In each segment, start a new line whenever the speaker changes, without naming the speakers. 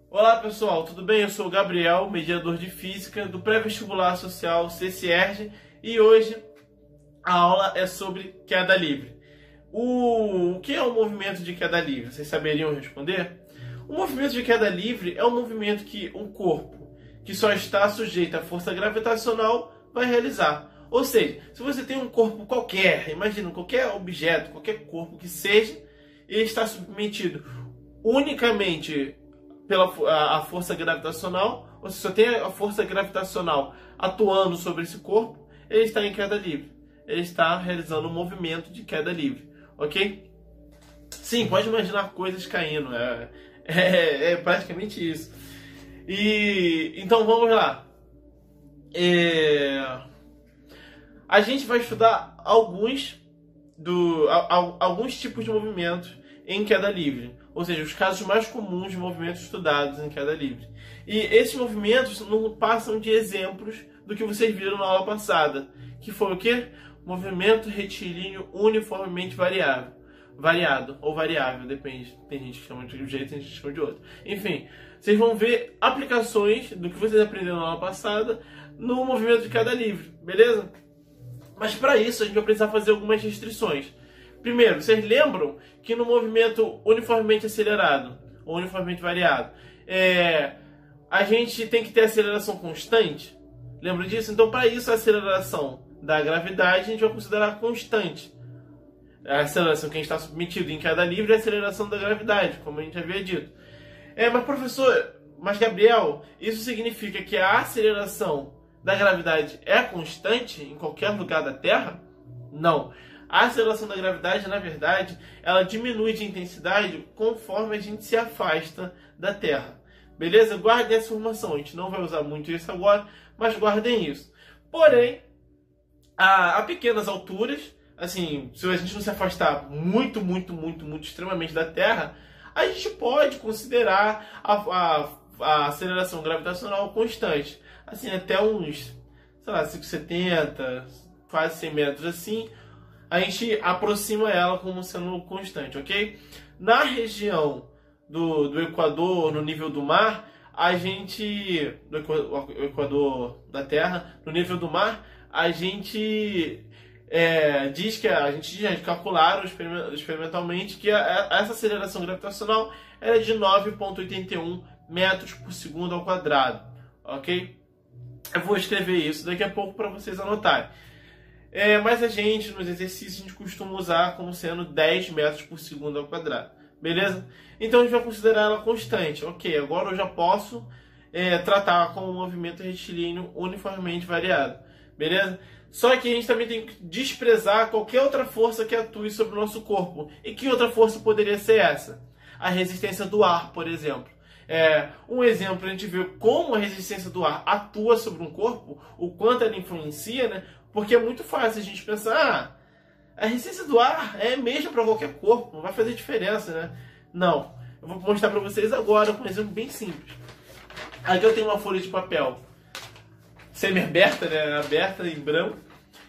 Olá pessoal, tudo bem? Eu sou o Gabriel, mediador de Física do Pré-Vestibular Social CCERJ, e hoje a aula é sobre queda livre. O que é um movimento de queda livre? Vocês saberiam responder? O movimento de queda livre é um movimento que um corpo que só está sujeito à força gravitacional vai realizar. Ou seja, se você tem um corpo qualquer, imagina qualquer objeto, qualquer corpo que seja, ele está submetido unicamente pela a força gravitacional, ou seja, só tem a força gravitacional atuando sobre esse corpo, ele está em queda livre. Ele está realizando um movimento de queda livre, ok? Sim, pode imaginar coisas caindo, é praticamente isso. E então vamos lá. A gente vai estudar alguns tipos de movimentos em queda livre, ou seja, os casos mais comuns de movimentos estudados em queda livre. E esses movimentos não passam de exemplos do que vocês viram na aula passada, que foi o quê? Movimento retilíneo uniformemente variado ou variável, depende. Tem gente que chama de um jeito, tem gente que chama de outro. Enfim, vocês vão ver aplicações do que vocês aprenderam na aula passada no movimento de queda livre, beleza? Mas para isso a gente vai precisar fazer algumas restrições. Primeiro, vocês lembram que no movimento uniformemente acelerado ou uniformemente variado, a gente tem que ter aceleração constante? Lembra disso? Então, para isso, a aceleração da gravidade a gente vai considerar constante. A aceleração que a gente está submetido em queda livre é a aceleração da gravidade, como a gente havia dito. Mas professor, mas Gabriel, isso significa que a aceleração da gravidade é constante em qualquer lugar da Terra? Não. A aceleração da gravidade, na verdade, ela diminui de intensidade conforme a gente se afasta da Terra. Beleza? Guardem essa informação. A gente não vai usar muito isso agora, mas guardem isso. Porém, a pequenas alturas, assim, se a gente não se afastar muito, extremamente da Terra, a gente pode considerar a aceleração gravitacional constante. Assim, até uns, sei lá, 570, quase 100 metros assim, a gente aproxima ela como sendo constante, ok? Na região do Equador, no nível do mar, do Equador da Terra, no nível do mar, a gente diz que a gente calcularam experimentalmente que essa aceleração gravitacional era de 9,81 metros por segundo ao quadrado, ok? Eu vou escrever isso daqui a pouco para vocês anotarem. Mas a gente, nos exercícios, a gente costuma usar como sendo 10 metros por segundo ao quadrado. Beleza? Então a gente vai considerar ela constante. Ok, agora eu já posso tratar como um movimento retilíneo uniformemente variado. Beleza? Só que a gente também tem que desprezar qualquer outra força que atue sobre o nosso corpo. E que outra força poderia ser essa? A resistência do ar, por exemplo. Um exemplo, a gente vê como a resistência do ar atua sobre um corpo, o quanto ela influencia, né? Porque é muito fácil a gente pensar, a resistência do ar é mesmo para qualquer corpo, não vai fazer diferença, né? Não. Eu vou mostrar para vocês agora com um exemplo bem simples. Aqui eu tenho uma folha de papel semi-aberta, né? Aberta em branco,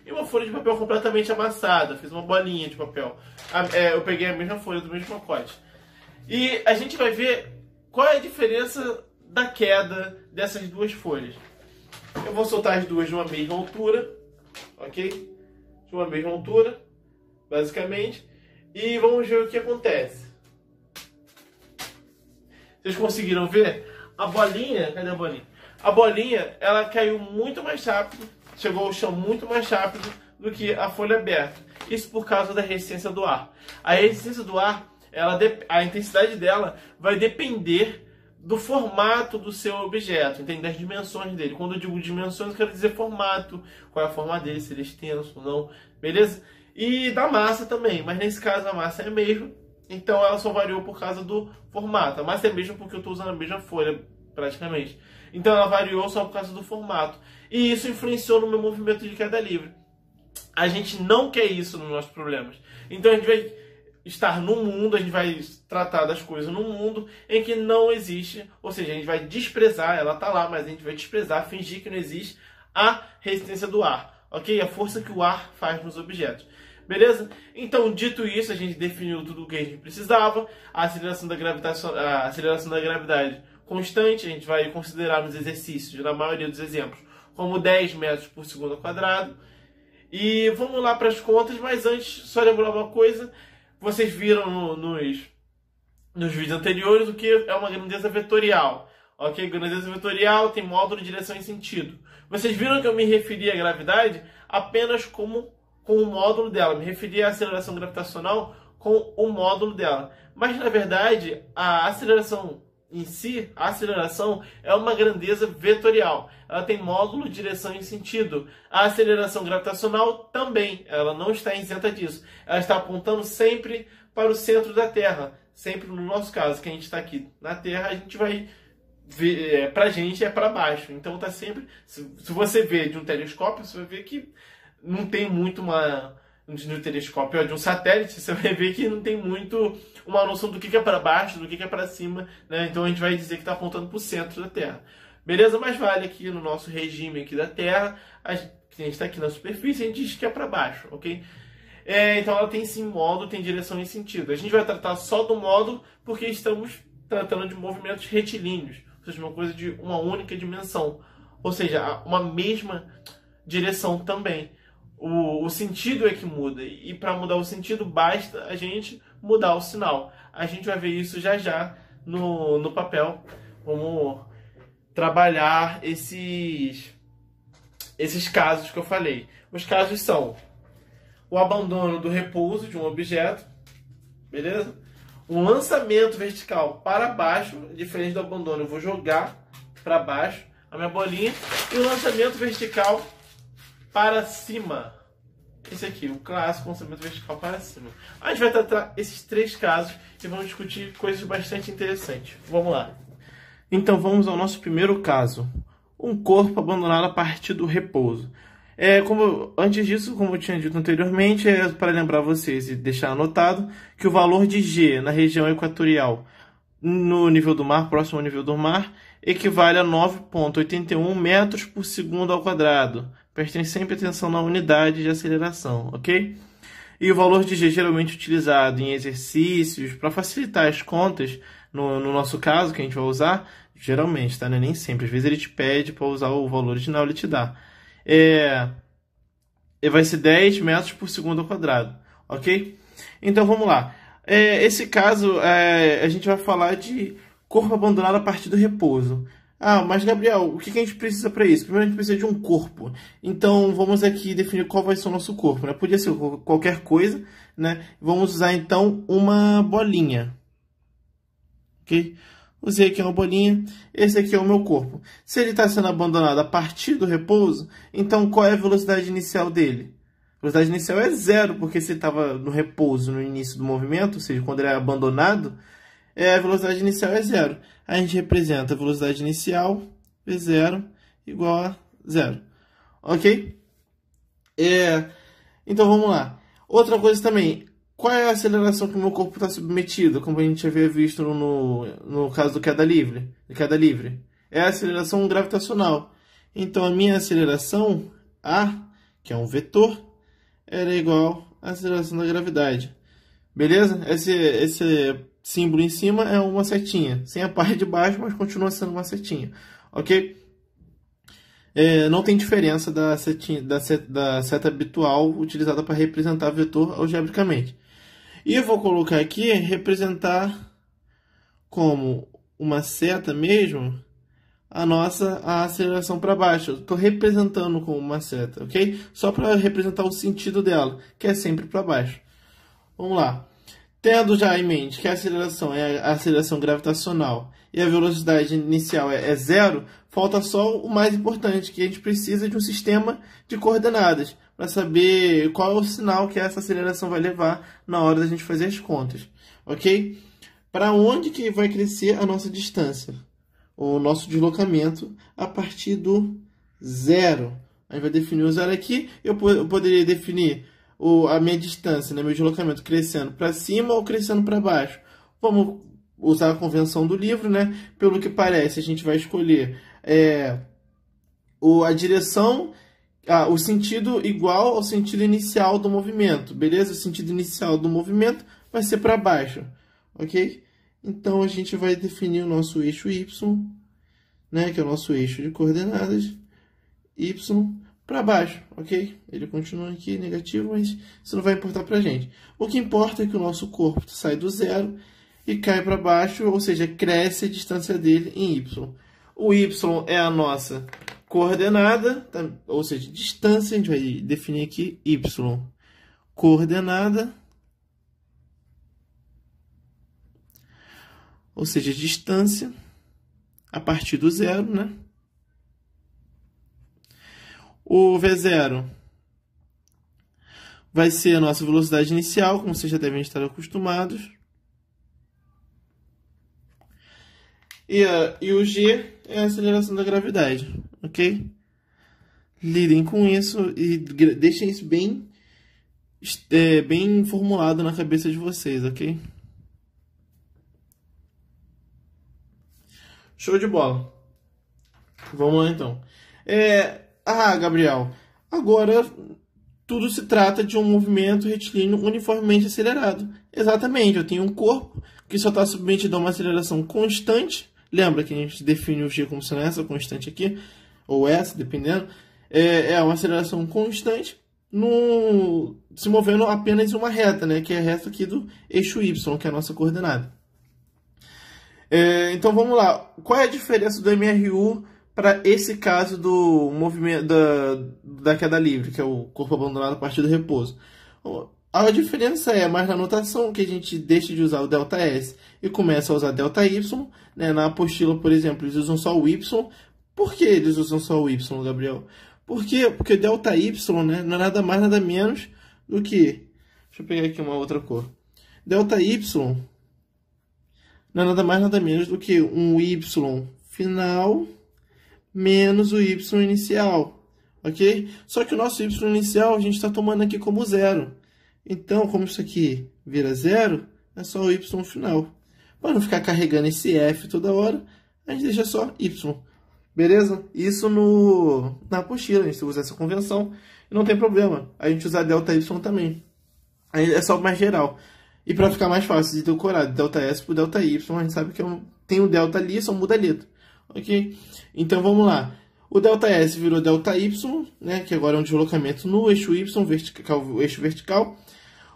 e uma folha de papel completamente amassada. Fiz uma bolinha de papel. Eu peguei a mesma folha do mesmo pacote. E a gente vai ver qual é a diferença da queda dessas duas folhas. Eu vou soltar as duas de uma mesma altura, ok? De uma mesma altura, basicamente. E vamos ver o que acontece. Vocês conseguiram ver? A bolinha, cadê a bolinha? A bolinha, ela caiu muito mais rápido, chegou ao chão muito mais rápido do que a folha aberta. Isso por causa da resistência do ar. A resistência do ar, a intensidade dela vai depender do formato do seu objeto, entende? Das dimensões dele. Quando eu digo dimensões, eu quero dizer formato, qual é a forma dele, se ele é extenso ou não, beleza? E da massa também, mas nesse caso a massa é a mesma, então ela só variou por causa do formato. A massa é a mesma porque eu estou usando a mesma folha, praticamente. Então ela variou só por causa do formato. E isso influenciou no meu movimento de queda livre. A gente não quer isso nos nossos problemas. Então a gente vai estar num mundo, a gente vai tratar das coisas num mundo em que não existe, ou seja, a gente vai desprezar, ela está lá, mas a gente vai desprezar, fingir que não existe a resistência do ar, ok? A força que o ar faz nos objetos. Beleza? Então, dito isso, a gente definiu tudo o que a gente precisava. A aceleração da gravidade constante, a gente vai considerar nos exercícios, na maioria dos exemplos, como 10 metros por segundo ao quadrado. E vamos lá para as contas, mas antes, só lembrar uma coisa, vocês viram nos vídeos anteriores o que é uma grandeza vetorial. Ok? Grandeza vetorial tem módulo, direção e sentido. Vocês viram que eu me referi à gravidade apenas com o módulo dela, me referi à aceleração gravitacional com o módulo dela. Mas, na verdade, a aceleração em si, a aceleração é uma grandeza vetorial. Ela tem módulo, direção e sentido. A aceleração gravitacional também, ela não está isenta disso. Ela está apontando sempre para o centro da Terra. Sempre no nosso caso, que a gente está aqui na Terra, a gente vai ver, pra gente é para baixo. Então está sempre, se você vê de um telescópio, você vai ver que não tem muito no telescópio de um satélite, você vai ver que não tem muito uma noção do que é para baixo, do que é para cima, né? Então a gente vai dizer que está apontando para o centro da Terra. Beleza? Mas vale aqui no nosso regime aqui da Terra, a gente está aqui na superfície, a gente diz que é para baixo, ok? Então ela tem sim módulo, tem direção e sentido. A gente vai tratar só do módulo porque estamos tratando de movimentos retilíneos, ou seja, uma coisa de uma única dimensão, ou seja, uma mesma direção também. O sentido é que muda, e para mudar o sentido basta a gente mudar o sinal. A gente vai ver isso já já no papel, como trabalhar esses casos que eu falei. Os casos são o abandono do repouso de um objeto, beleza? Um lançamento vertical para baixo, diferente do abandono, eu vou jogar para baixo a minha bolinha, e o lançamento vertical para cima. Esse aqui, o clássico lançamento vertical para cima. A gente vai tratar esses 3 casos e vamos discutir coisas bastante interessantes. Vamos lá. Então vamos ao nosso primeiro caso. Um corpo abandonado a partir do repouso. Antes disso, como eu tinha dito anteriormente, para lembrar vocês e deixar anotado que o valor de G na região equatorial no nível do mar, próximo ao nível do mar, equivale a 9,81 metros por segundo ao quadrado. Prestem sempre atenção na unidade de aceleração, ok? E o valor de G geralmente utilizado em exercícios para facilitar as contas, no nosso caso, que a gente vai usar, geralmente, tá? Né? Nem sempre. Às vezes ele te pede para usar o valor original, ele te dá. Vai ser 10 metros por segundo ao quadrado, ok? Então vamos lá. Esse caso, a gente vai falar de corpo abandonado a partir do repouso. Ah, mas Gabriel, o que a gente precisa para isso? Primeiro a gente precisa de um corpo. Então vamos aqui definir qual vai ser o nosso corpo, né? Podia ser qualquer coisa, né? Vamos usar então uma bolinha. Ok? Usei aqui uma bolinha. Esse aqui é o meu corpo. Se ele está sendo abandonado a partir do repouso, então qual é a velocidade inicial dele? A velocidade inicial é 0, porque se ele estava no repouso no início do movimento, ou seja, quando ele é abandonado, a velocidade inicial é 0. A gente representa a velocidade inicial, V0, igual a 0. Ok? Então vamos lá. Outra coisa também. Qual é a aceleração que o meu corpo está submetido? Como a gente havia visto no caso do queda livre. É a aceleração gravitacional. Então a minha aceleração, A, que é um vetor, era igual à aceleração da gravidade. Beleza? Esse símbolo em cima é uma setinha, sem a parte de baixo, mas continua sendo uma setinha, ok? Não tem diferença da seta habitual utilizada para representar vetor algebricamente. E eu vou colocar aqui, representar como uma seta mesmo, a aceleração para baixo. Eu estou representando como uma seta, ok? Só para representar o sentido dela, que é sempre para baixo. Vamos lá. Tendo já em mente que a aceleração é a aceleração gravitacional e a velocidade inicial é 0, falta só o mais importante, que a gente precisa de um sistema de coordenadas para saber qual é o sinal que essa aceleração vai levar na hora da gente fazer as contas, ok? Para onde que vai crescer a nossa distância, o nosso deslocamento a partir do 0. A gente vai definir o 0 aqui, eu poderia definir a minha distância, né, meu deslocamento crescendo para cima ou crescendo para baixo. Vamos usar a convenção do livro, né? Pelo que parece, a gente vai escolher a direção, o sentido igual ao sentido inicial do movimento, beleza? O sentido inicial do movimento vai ser para baixo, ok?
Então, a gente vai definir o nosso eixo Y, né, que é o nosso eixo de coordenadas, Y para baixo, ok? Ele continua aqui negativo, mas isso não vai importar para a gente. O que importa é que o nosso corpo sai do zero e cai para baixo, ou seja, cresce a distância dele em Y. O Y é a nossa coordenada, ou seja, distância, a gente vai definir aqui Y, coordenada, ou seja, distância a partir do zero, né? O V0 vai ser a nossa velocidade inicial, como vocês já devem estar acostumados. E o G é a aceleração da gravidade, ok? Lidem com isso e deixem isso bem formulado na cabeça de vocês, ok? Show de bola. Vamos lá, então. Gabriel, agora tudo se trata de um movimento retilíneo uniformemente acelerado. Exatamente, eu tenho um corpo que só está submetido a uma aceleração constante. Lembra que a gente define o G como sendo essa constante aqui, ou essa, dependendo. É uma aceleração constante se movendo apenas em uma reta, né? Que é a reta aqui do eixo Y, que é a nossa coordenada. Então vamos lá. Qual é a diferença do MRU para esse caso do movimento da queda livre, que é o corpo abandonado a partir do repouso? A diferença é mais na notação, que a gente deixa de usar o ΔS e começa a usar ΔY. Né? Na apostila, por exemplo, eles usam só o Y. Por que eles usam só o Y, Gabriel? Por quê? Porque ΔY, né, não é nada mais, nada menos do que... Deixa eu pegar aqui uma outra cor. ΔY não é nada mais, nada menos do que um Y final menos o Y inicial, ok? Só que o nosso Y inicial a gente está tomando aqui como zero. Então, como isso aqui vira zero, é só o Y final. Para não ficar carregando esse F toda hora, a gente deixa só Y. Beleza? Isso na apostila, a gente usa essa convenção e não tem problema. A gente usar ΔY também. Aí é só mais geral. E para ficar mais fácil de decorar, ΔS por ΔY, a gente sabe que tem um delta ali, só muda a letra. Ok? Então vamos lá. O ΔS virou ΔY, né, que agora é um deslocamento no eixo Y, o eixo vertical.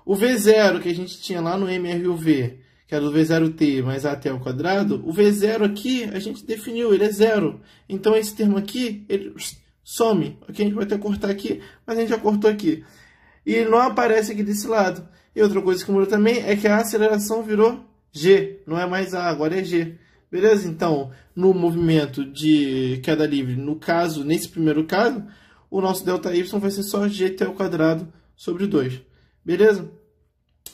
O V0 que a gente tinha lá no MRUV, que era do V0t mais AT ao quadrado, o V0 aqui a gente definiu, ele é zero. Então esse termo aqui, ele some. Ok? A gente vai até cortar aqui, mas a gente já cortou aqui. E ele não aparece aqui desse lado. E outra coisa que mudou também é que a aceleração virou G, não é mais A, agora é G. Beleza? Então, no movimento de queda livre, nesse primeiro caso, o nosso ΔY vai ser só GT ao quadrado sobre 2. Beleza?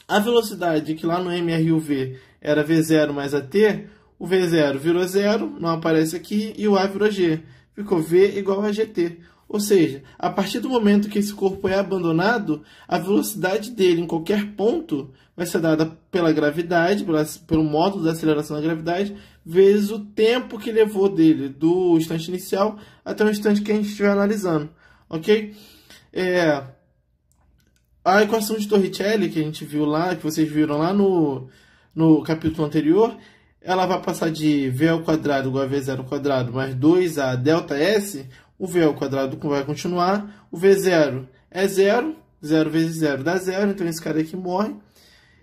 A velocidade que lá no MRUV era V0 mais AT, o V0 virou 0, não aparece aqui, e o A virou G. Ficou V igual a GT. Ou seja, a partir do momento que esse corpo é abandonado, a velocidade dele em qualquer ponto vai ser dada pela gravidade, pelo módulo da aceleração da gravidade, vezes o tempo que levou dele do instante inicial até o instante que a gente estiver analisando. Ok? A equação de Torricelli que a gente viu lá, que vocês viram lá no capítulo anterior, ela vai passar de V ao quadrado igual a V0 ao quadrado mais 2a ΔS. O V ao quadrado vai continuar. O V0 é 0. 0 vezes 0 dá 0. Então esse cara aqui morre.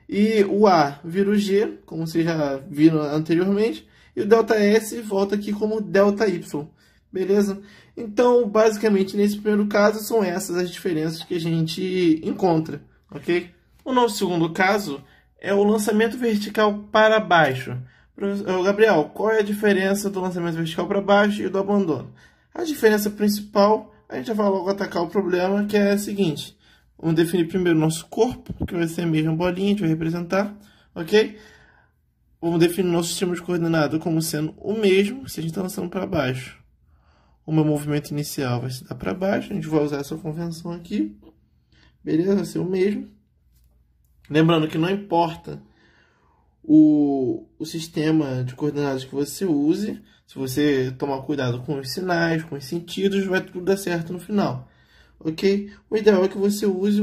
E o A vira o G, como vocês já viram anteriormente. E o ΔS volta aqui como ΔY. Beleza? Então, basicamente, nesse primeiro caso, são essas as diferenças que a gente encontra. Ok? O nosso segundo caso é o lançamento vertical para baixo. Gabriel, qual é a diferença do lançamento vertical para baixo e do abandono? A diferença principal, a gente já vai logo atacar o problema, que é a seguinte. Vamos definir primeiro o nosso corpo, que vai ser a mesma bolinha, a gente vai representar, ok? Vamos definir o nosso sistema de coordenada como sendo o mesmo, se a gente está lançando para baixo. O meu movimento inicial vai se dar para baixo, a gente vai usar essa convenção aqui. Beleza? Vai ser o mesmo. Lembrando que não importa o sistema de coordenadas que você use, se você tomar cuidado com os sinais, com os sentidos, vai tudo dar certo no final, ok? O ideal é que você use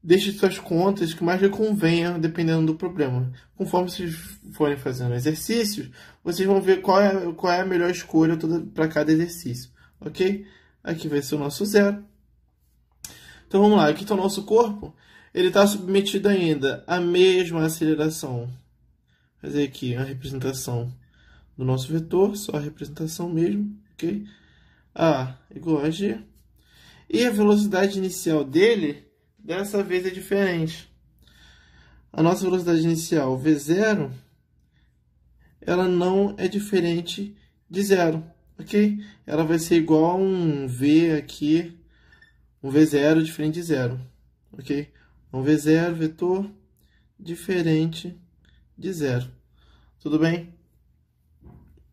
deixe suas contas que mais lhe convenha, dependendo do problema. Conforme vocês forem fazendo exercícios, vocês vão ver qual é a melhor escolha para cada exercício, ok? Aqui vai ser o nosso zero. Então vamos lá, aqui está o nosso corpo. Ele está submetido ainda à mesma aceleração. Vou fazer aqui a representação do nosso vetor, só a representação mesmo, ok? A igual a G. E a velocidade inicial dele, dessa vez é diferente. A nossa velocidade inicial, V0, ela não é diferente de zero, ok? Ela vai ser igual a um V aqui, um V0 diferente de zero, ok? Um V0, vetor, diferente de zero. Tudo bem?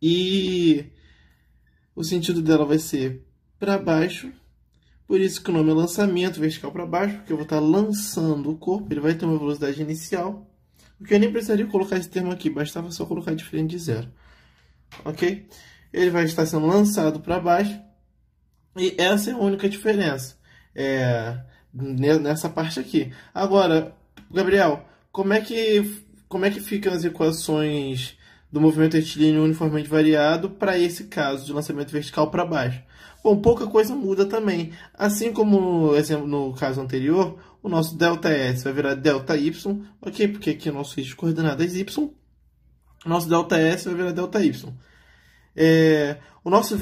E o sentido dela vai ser para baixo. Por isso que o nome é lançamento vertical para baixo, porque eu vou estar lançando o corpo, ele vai ter uma velocidade inicial, porque eu nem precisaria colocar esse termo aqui, bastava só colocar diferente de zero, ok? Ele vai estar sendo lançado para baixo, e essa é a única diferença, nessa parte aqui. Agora, Gabriel, como é que ficam as equações do movimento retilíneo uniformemente variado para esse caso de lançamento vertical para baixo? Bom, pouca coisa muda também. Assim como no caso anterior, o nosso ΔS vai virar ΔY, ok? Porque aqui é o nosso eixo de coordenadas Y. O nosso ΔS vai virar ΔY. O nosso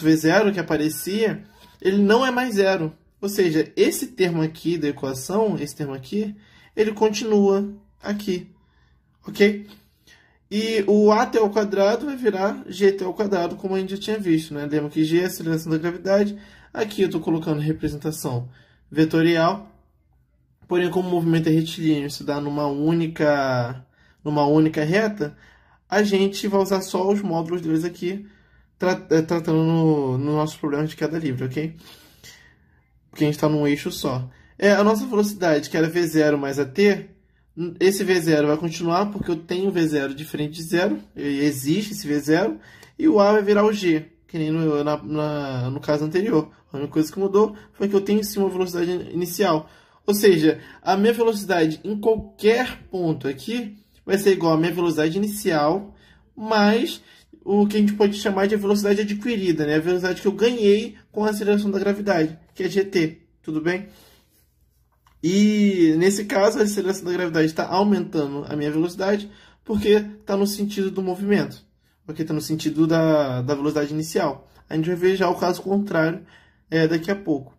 V0, que aparecia, ele não é mais zero. Ou seja, esse termo aqui da equação, esse termo aqui, ele continua aqui, ok? E o AT ao quadrado vai virar GT ao quadrado, como a gente já tinha visto, né? Lembra que G é a aceleração da gravidade. Aqui eu estou colocando representação vetorial. Porém, como o movimento é retilíneo, se dá numa única reta, a gente vai usar só os módulos deles aqui, tratando no nosso problema de queda livre, ok? Porque a gente está num eixo só. A nossa velocidade, que era V0 mais AT, esse V0 vai continuar porque eu tenho V0 diferente de zero, existe esse V0, e o A vai virar o G, que nem no caso anterior. A única coisa que mudou foi que eu tenho sim uma velocidade inicial. Ou seja, a minha velocidade em qualquer ponto aqui vai ser igual à minha velocidade inicial, mais o que a gente pode chamar de velocidade adquirida, né? A velocidade que eu ganhei com a aceleração da gravidade, que é GT, tudo bem? E nesse caso, a aceleração da gravidade está aumentando a minha velocidade porque está no sentido do movimento, porque está no sentido da velocidade inicial. A gente vai ver já o caso contrário daqui a pouco.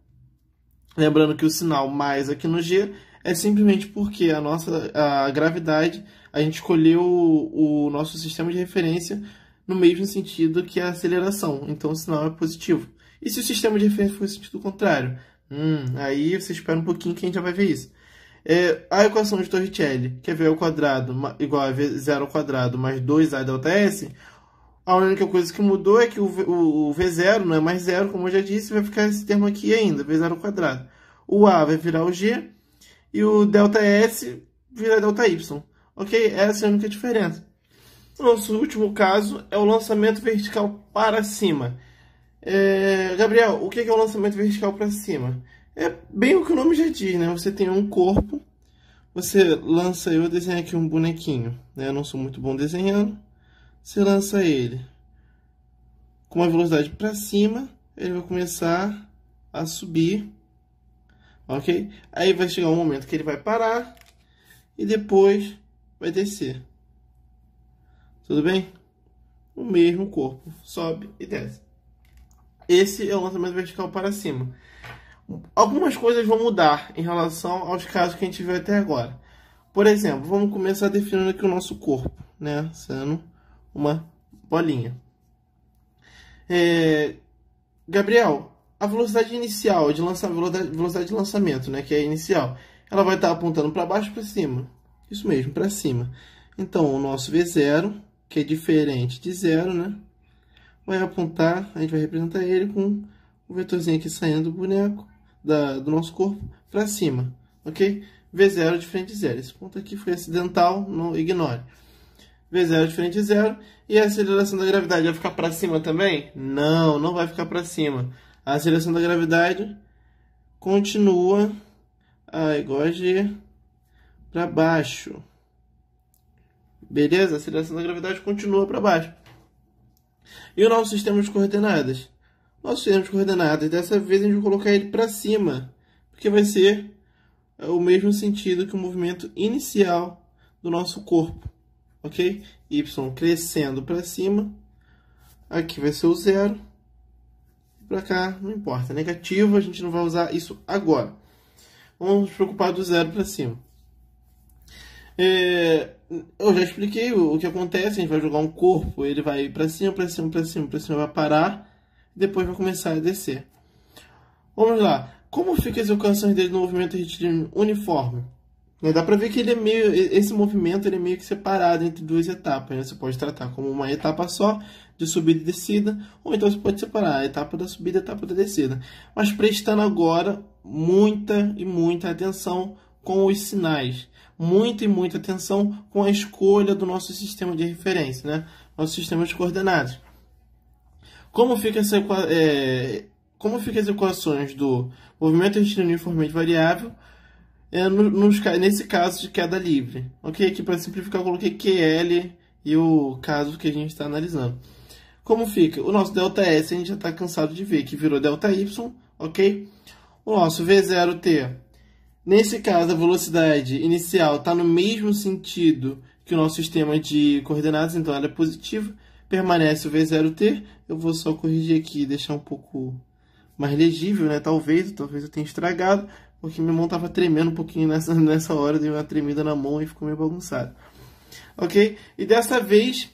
Lembrando que o sinal mais aqui no G é simplesmente porque a gravidade, a gente escolheu o nosso sistema de referência no mesmo sentido que a aceleração, então o sinal é positivo. E se o sistema de referência for no sentido contrário? Aí você espera um pouquinho que a gente já vai ver isso. A equação de Torricelli, que é V ao quadrado igual a V0 ao quadrado mais 2A ΔS, a única coisa que mudou é que o V0 não é mais zero, como eu já disse, vai ficar esse termo aqui ainda, V0 ao quadrado. O A vai virar o G e o ΔS vira ΔY. Ok? Essa é a única diferença. O nosso último caso é o lançamento vertical para cima. Gabriel, o que é o lançamento vertical para cima? É bem o que o nome já diz, né? Você tem um corpo, você lança, eu desenho aqui um bonequinho, né? Eu não sou muito bom desenhando. Você lança ele com uma velocidade para cima, ele vai começar a subir, ok? Aí vai chegar um momento que ele vai parar e depois vai descer. Tudo bem? O mesmo corpo sobe e desce. Esse é o lançamento vertical para cima. Algumas coisas vão mudar em relação aos casos que a gente viu até agora. Por exemplo, vamos começar definindo aqui o nosso corpo, né? Sendo uma bolinha. Gabriel, a velocidade inicial de velocidade de lançamento, né? Que é a inicial, ela vai estar apontando para baixo ou para cima? Isso mesmo, para cima. Então, o nosso V0, que é diferente de zero, né? Vai apontar, a gente vai representar ele com o vetorzinho aqui saindo do boneco, do nosso corpo, para cima, ok? V0 diferente de zero. Esse ponto aqui foi acidental, não ignore. V0 diferente de zero. E a aceleração da gravidade vai ficar para cima também? Não, não vai ficar para cima. A aceleração da gravidade continua igual a G para baixo. Beleza? A aceleração da gravidade continua para baixo. E o nosso sistema de coordenadas? Nosso sistema de coordenadas, dessa vez a gente vai colocar ele para cima, porque vai ser o mesmo sentido que o movimento inicial do nosso corpo, ok? Y crescendo para cima, aqui vai ser o 0, para cá não importa, negativo, a gente não vai usar isso agora. Vamos nos preocupar do 0 para cima. Eu já expliquei o que acontece, a gente vai jogar um corpo, ele vai para cima, para cima, para cima, para cima, vai parar, depois vai começar a descer. Vamos lá. Como fica as equações dele no movimento retilíneo uniforme? Dá para ver que ele esse movimento ele é meio que separado entre duas etapas, né? Você pode tratar como uma etapa só, de subida e descida, ou então você pode separar a etapa da subida e a etapa da descida. Mas prestando agora muita e muita atenção com os sinais. Muita e muita atenção com a escolha do nosso sistema de referência, né? Nosso sistema de coordenadas. Como fica as equações do movimento retilíneo uniformemente variável nesse caso de queda livre? Ok? Aqui para simplificar eu coloquei QL e o caso que a gente está analisando. Como fica? O nosso ΔS a gente já está cansado de ver que virou ΔY, ok? O nosso V0T, nesse caso a velocidade inicial está no mesmo sentido que o nosso sistema de coordenadas, então ela é positiva. Permanece o V0T, eu vou só corrigir aqui e deixar um pouco mais legível, né? Talvez eu tenha estragado, porque minha mão estava tremendo um pouquinho nessa hora, deu uma tremida na mão e ficou meio bagunçado. Ok? E dessa vez,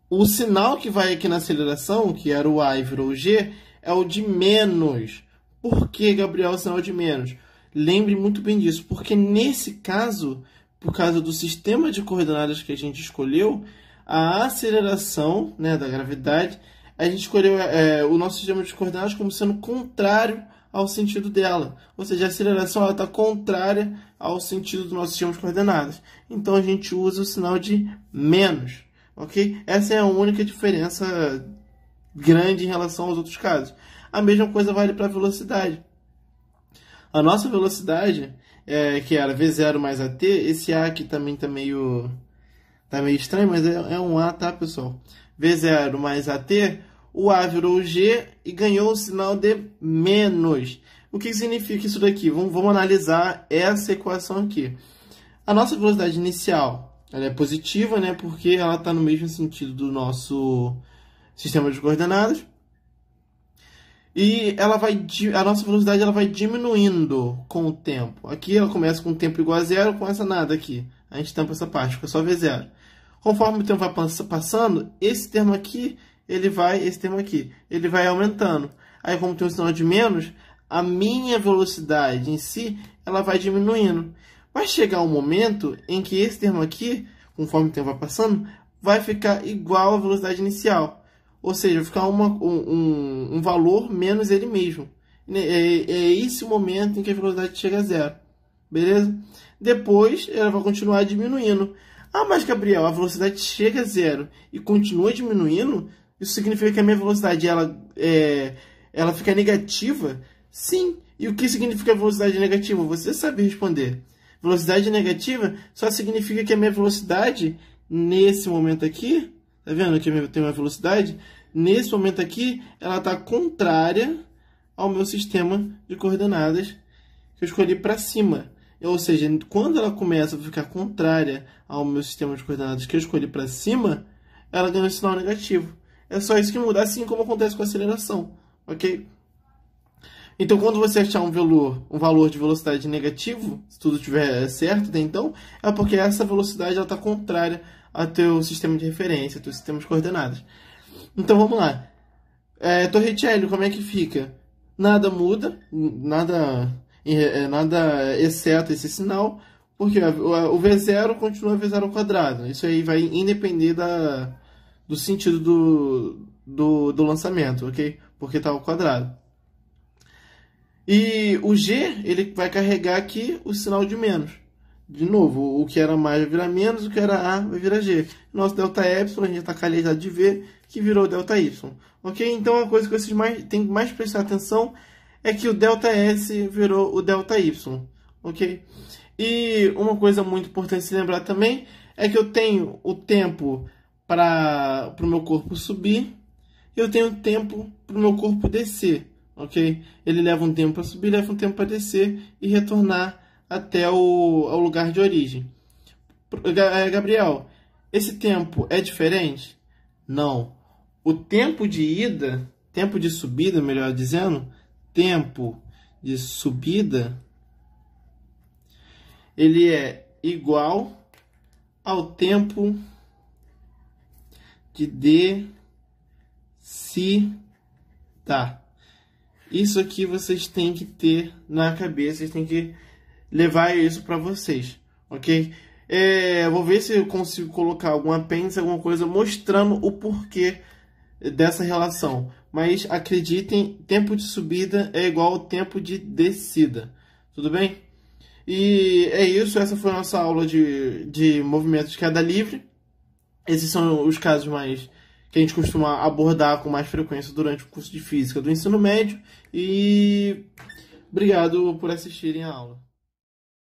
o sinal que vai aqui na aceleração, que era o A e virou o G, é o de menos. Por que, Gabriel, o sinal de menos? Lembre muito bem disso, porque nesse caso, por causa do sistema de coordenadas que a gente escolheu, a aceleração, né, da gravidade, a gente escolheu o nosso sistema de coordenadas como sendo contrário ao sentido dela. Ou seja, a aceleração está contrária ao sentido do nosso sistema de coordenadas. Então, a gente usa o sinal de menos. Ok? Essa é a única diferença grande em relação aos outros casos. A mesma coisa vale para a velocidade. A nossa velocidade, que era V0 mais AT, esse A aqui também está meio estranho, mas é um A, tá, pessoal? V0 mais AT, o A virou o G e ganhou o sinal de menos. O que significa isso daqui? Vamos analisar essa equação aqui. A nossa velocidade inicial, ela é positiva, né? Porque ela está no mesmo sentido do nosso sistema de coordenadas. E a nossa velocidade ela vai diminuindo com o tempo. Aqui ela começa com tempo igual a zero, começa nada aqui. A gente tampa essa parte, fica só V0. Conforme o tempo vai passando, esse termo aqui, esse termo aqui, ele vai aumentando. Aí, como tem um sinal de menos, a minha velocidade em si, ela vai diminuindo. Vai chegar um momento em que esse termo aqui, conforme o tempo vai passando, vai ficar igual à velocidade inicial. Ou seja, vai ficar um valor menos ele mesmo. É esse o momento em que a velocidade chega a zero. Beleza? Depois, ela vai continuar diminuindo. Ah, mas Gabriel, a velocidade chega a zero e continua diminuindo? Isso significa que a minha velocidade ela fica negativa? Sim. E o que significa velocidade negativa? Você sabe responder. Velocidade negativa só significa que a minha velocidade, nesse momento aqui, tá vendo que eu tenho uma velocidade? Nesse momento aqui, ela está contrária ao meu sistema de coordenadas que eu escolhi para cima. Ou seja, quando ela começa a ficar contrária ao meu sistema de coordenadas que eu escolhi para cima, ela ganha um sinal negativo. É só isso que muda, assim como acontece com a aceleração. Ok? Então, quando você achar um valor de velocidade negativo, se tudo estiver certo até então, é porque essa velocidade está contrária ao teu sistema de referência, ao teu sistema de coordenadas. Então, vamos lá. Torricelli, como é que fica? Nada muda, nada exceto esse sinal, porque o V0 continua V0 ao quadrado. Isso aí vai independer do sentido do lançamento, ok? Porque está ao quadrado. E o G, ele vai carregar aqui o sinal de menos. De novo, o que era mais vai virar menos, o que era A vai virar G. Nosso ΔY, a gente está calejado de ver, que virou ΔY. Ok? Então, a coisa que vocês têm que mais prestar atenção é que o ΔS virou o ΔY, ok? E uma coisa muito importante se lembrar também é que eu tenho o tempo para o meu corpo subir e eu tenho tempo para o meu corpo descer, ok? Ele leva um tempo para subir, leva um tempo para descer e retornar até ao lugar de origem. Gabriel, esse tempo é diferente? Não. O tempo de ida, tempo de subida, melhor dizendo, tempo de subida, ele é igual ao tempo de descida. Isso aqui vocês têm que ter na cabeça, vocês têm que levar isso para vocês, ok? Vou ver se eu consigo colocar algum apêndice, alguma coisa mostrando o porquê dessa relação. Mas acreditem, tempo de subida é igual ao tempo de descida. Tudo bem? E é isso, essa foi a nossa aula de movimento de queda livre. Esses são os casos mais que a gente costuma abordar com mais frequência durante o curso de Física do ensino médio. E obrigado por assistirem a aula.